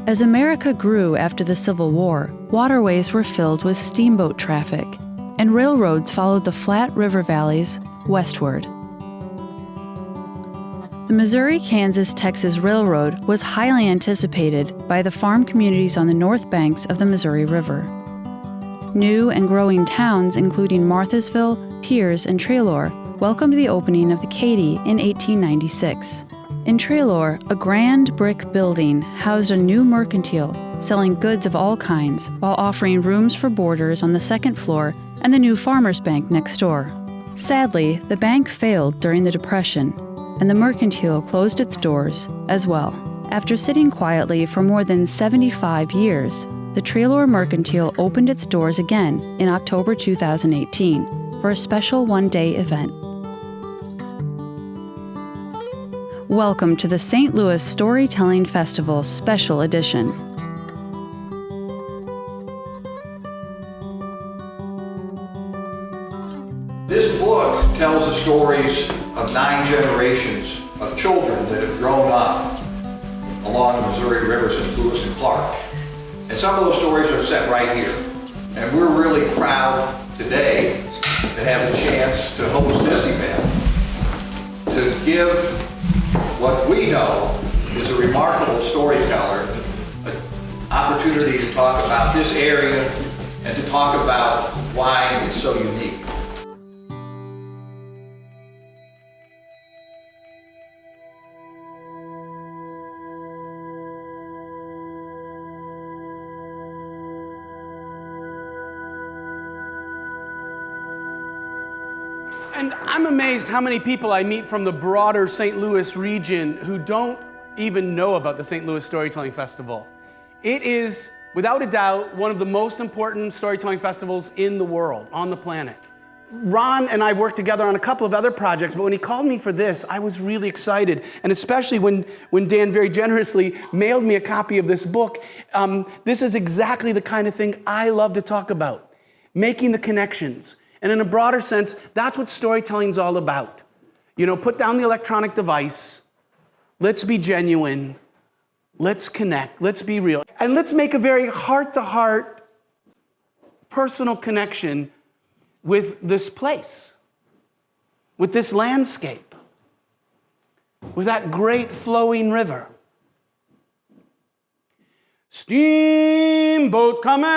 As America grew after the Civil War, waterways were filled with steamboat traffic, and railroads followed the flat river valleys westward. The Missouri-Kansas-Texas Railroad was highly anticipated by the farm communities on the north banks of the Missouri River. New and growing towns, including Marthasville, Pierce, and Treloar, welcomed the opening of the Katy in 1896. In Treloar, a grand brick building housed a new mercantile, selling goods of all kinds, while offering rooms for boarders on the second floor and the new Farmers Bank next door. Sadly, the bank failed during the Depression, and the mercantile closed its doors as well. After sitting quietly for more than 75 years, the Treloar Mercantile opened its doors again in October 2018 for a special one-day event. Welcome to the St. Louis Storytelling Festival Special Edition. This book tells the stories of 9 generations of children that have grown up along the Missouri River since Lewis and Clark. And some of those stories are set right here. And we're really proud today to have the chance to host this event, to give what we know is a remarkable storyteller an opportunity to talk about this area and to talk about why it's so unique. And I'm amazed how many people I meet from the broader St. Louis region who don't even know about the St. Louis Storytelling Festival. It is, without a doubt, one of the most important storytelling festivals in the world, on the planet. Ron and I worked together on a couple of other projects, but when he called me for this, I was really excited. And especially when Dan very generously mailed me a copy of this book, this is exactly the kind of thing I love to talk about, making the connections. And in a broader sense, that's what storytelling's all about. You know, put down the electronic device, let's be genuine, let's connect, let's be real, and let's make a very heart-to-heart, personal connection with this place, with this landscape, with that great flowing river. Steamboat coming,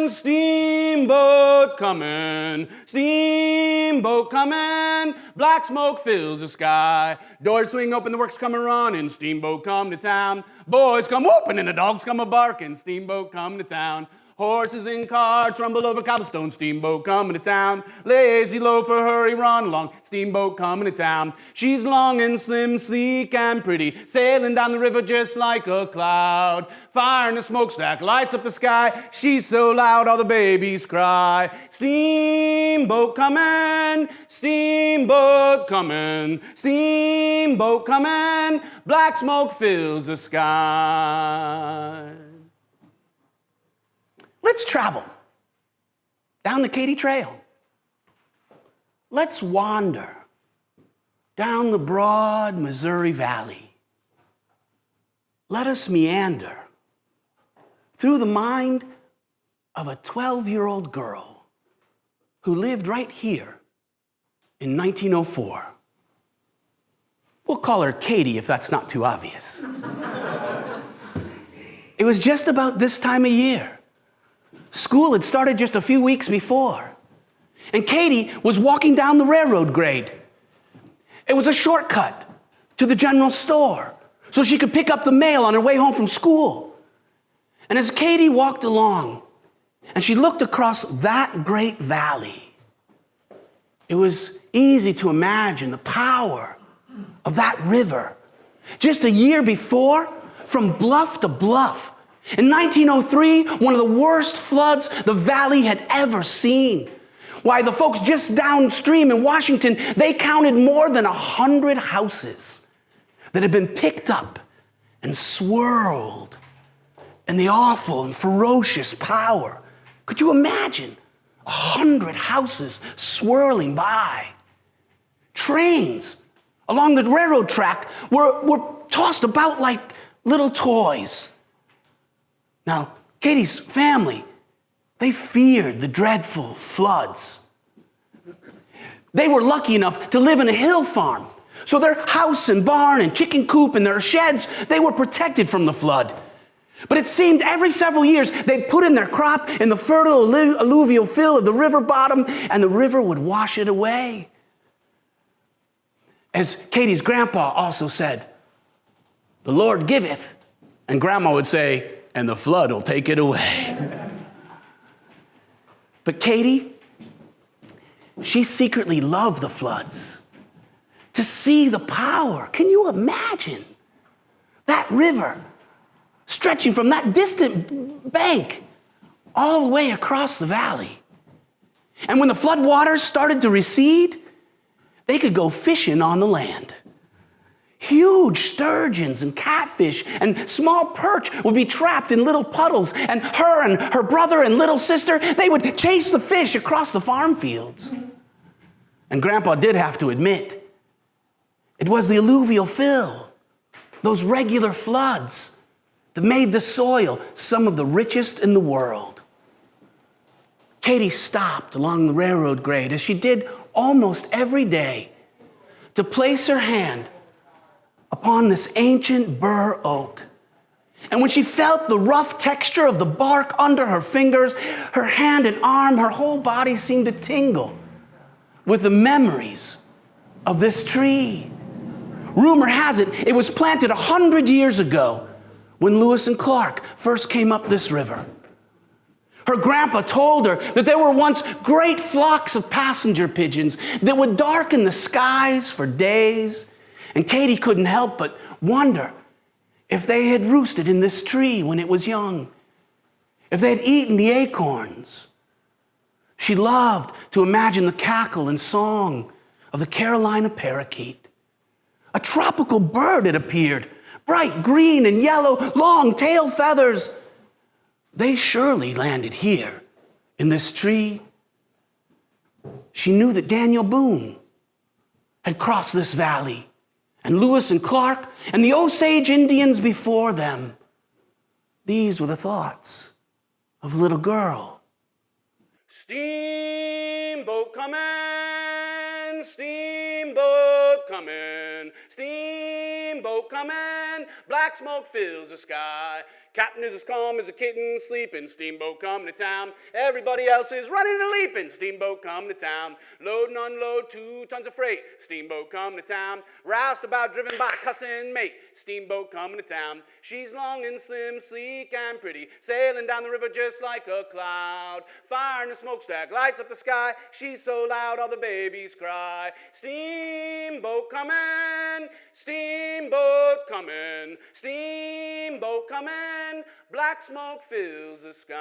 steamboat coming, steamboat coming, black smoke fills the sky. Doors swing open, the works come a-running, steamboat come to town. Boys come whooping and the dogs come a-barking, steamboat come to town. Horses and carts rumble over cobblestone, steamboat coming to town. Lazy loafer, hurry, run along, steamboat coming to town. She's long and slim, sleek and pretty, sailing down the river just like a cloud. Fire in the smokestack lights up the sky, she's so loud all the babies cry. Steamboat coming, steamboat coming, steamboat coming, black smoke fills the sky. Let's travel down the Katy Trail. Let's wander down the broad Missouri Valley. Let us meander through the mind of a 12-year-old girl who lived right here in 1904. We'll call her Katy if that's not too obvious. It was just about this time of year. School had started just a few weeks before, and Katy was walking down the railroad grade. It was a shortcut to the general store so she could pick up the mail on her way home from school. And as Katy walked along and she looked across that great valley, it was easy to imagine the power of that river. Just a year before, from bluff to bluff, in 1903, one of the worst floods the valley had ever seen. Why, the folks just downstream in Washington, they counted more than 100 houses that had been picked up and swirled in the awful and ferocious power. Could you imagine 100 houses swirling by? Trains along the railroad track were tossed about like little toys. Now, Katie's family, they feared the dreadful floods. They were lucky enough to live in a hill farm. So their house and barn and chicken coop and their sheds, they were protected from the flood. But it seemed every several years they'd put in their crop in the fertile alluvial fill of the river bottom, and the river would wash it away. As Katie's grandpa also said, "The Lord giveth," and Grandma would say, "and the flood will take it away." But Katie, she secretly loved the floods. To see the power, can you imagine that river stretching from that distant bank all the way across the valley? And when the flood waters started to recede, they could go fishing on the land. Huge sturgeons and catfish and small perch would be trapped in little puddles, and her brother and little sister, they would chase the fish across the farm fields. And Grandpa did have to admit, it was the alluvial fill, those regular floods, that made the soil some of the richest in the world. Katie stopped along the railroad grade, as she did almost every day, to place her hand upon this ancient bur oak. And when she felt the rough texture of the bark under her fingers, her hand and arm, her whole body seemed to tingle with the memories of this tree. Rumor has it, it was planted 100 years ago when Lewis and Clark first came up this river. Her grandpa told her that there were once great flocks of passenger pigeons that would darken the skies for days, and Katie couldn't help but wonder if they had roosted in this tree when it was young, if they had eaten the acorns. She loved to imagine the cackle and song of the Carolina parakeet. A tropical bird had appeared, bright green and yellow, long tail feathers. They surely landed here in this tree. She knew that Daniel Boone had crossed this valley, and Lewis and Clark and the Osage Indians before them. These were the thoughts of a little girl. Steamboat coming, steamboat coming, steamboat coming, black smoke fills the sky. Captain is as calm as a kitten sleeping, steamboat coming to town. Everybody else is running and leaping, steamboat coming to town. Load and unload 2 tons of freight, steamboat coming to town. Roustabout driven by a cussing mate, steamboat coming to town. She's long and slim, sleek and pretty, sailing down the river just like a cloud. Fire in the smokestack lights up the sky, she's so loud all the babies cry. Steamboat coming, steamboat coming, steamboat coming, black smoke fills the sky.